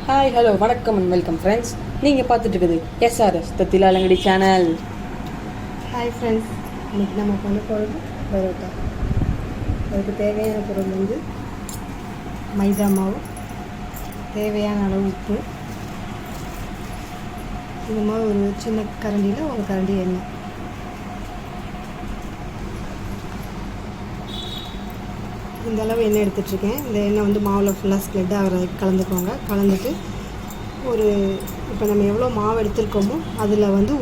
Hi hello வணக்கம் and welcome friends. நீங்கள் பார்த்துட்டு இருக்குது எஸ்ஆர்எஸ் த திலாலங்கடி சேனல். ஹாய் ஃப்ரெண்ட்ஸ், இன்றைக்கி நம்ம பண்ண போகிறது பரோட்டா. அதுக்கு தேவையான பொருள் வந்து மைதா மாவு, தேவையான அளவு உப்பு, இந்த மாதிரி ஒரு சின்ன கரண்டியில் ஒரு கரண்டி எண்ணெய். இந்த அளவு எண்ணெய் எடுத்துகிட்ருக்கேன். இந்த எண்ணெய் வந்து மாவில் ஃபுல்லாக ஸ்ப்ரெட் ஆகிற கலந்துக்கோங்க. கலந்துட்டு ஒரு இப்போ நம்ம எவ்வளோ மாவு எடுத்துருக்கோமோ அதில் வந்து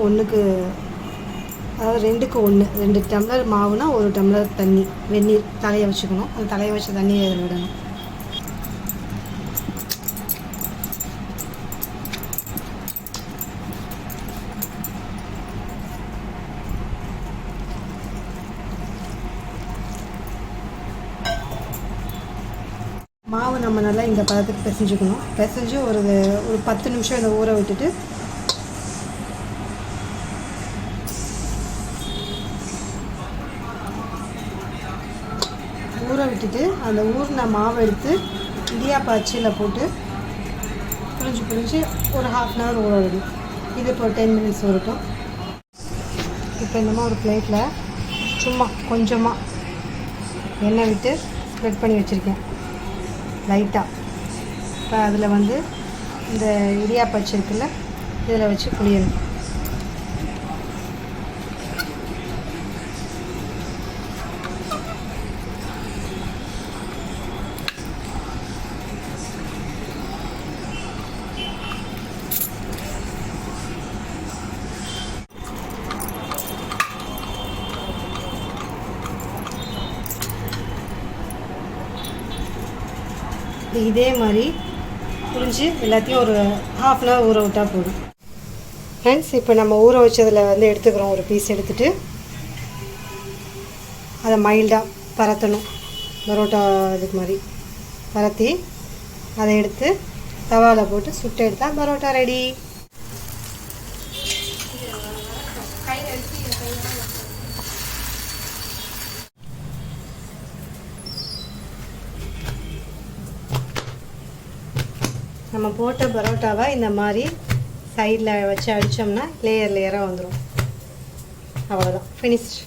அதாவது 2க்கு 1, 2 டம்ளர் மாவுனா 1 டம்ளர் தண்ணி, வெந்நீர் தலையை வச்சுக்கணும். அந்த தலையை வச்ச தண்ணியை அதில் விடணும். மாவு நம்ம நல்லா இந்த பதத்துக்கு பிசைஞ்சுக்கணும். பிசைஞ்சு ஒரு 10 நிமிஷம் இதை ஊற விட்டுட்டு அந்த ஊறின மாவை எடுத்து இடியாப்ப அச்சில் போட்டு புரிஞ்சு ஒரு 1/2 hour ஊற விடணும். இது இப்போ 10 minutes ஊறட்டும். இப்போ இந்த மாதிரி ஒரு பிளேட்டில் சும்மா கொஞ்சமாக எண்ணெய் விட்டு ஸ்ப்ரெட் பண்ணி வச்சுருக்கேன் லைட்டாக. இப்போ அதில் வந்து இந்த இடியாப்ப அச்சு இருக்குல்ல, இதில் வச்சு புளியணும். இதே மாதிரி புரிஞ்சு எல்லாத்தையும் ஒரு 1/2 hour ஊற விட்டால் போதும். ஃப்ரெண்ட்ஸ், இப்போ நம்ம ஊற வச்சதில் வந்து எடுத்துக்கிறோம். ஒரு பீஸ் எடுத்துகிட்டு அதை மைல்டாக பரத்தணும். பரோட்டா இதுக்கு மாதிரி பரத்தி அதை எடுத்து தவாவில் போட்டு சுட்டு எடுத்தால் பரோட்டா ரெடி. நம்ம போட்ட பரோட்டாவை இந்த மாதிரி சைடில் வச்சு அடித்தோம்னா லேயராக வந்துடும். அவ்வளோதான், ஃபினிஷ்ட்.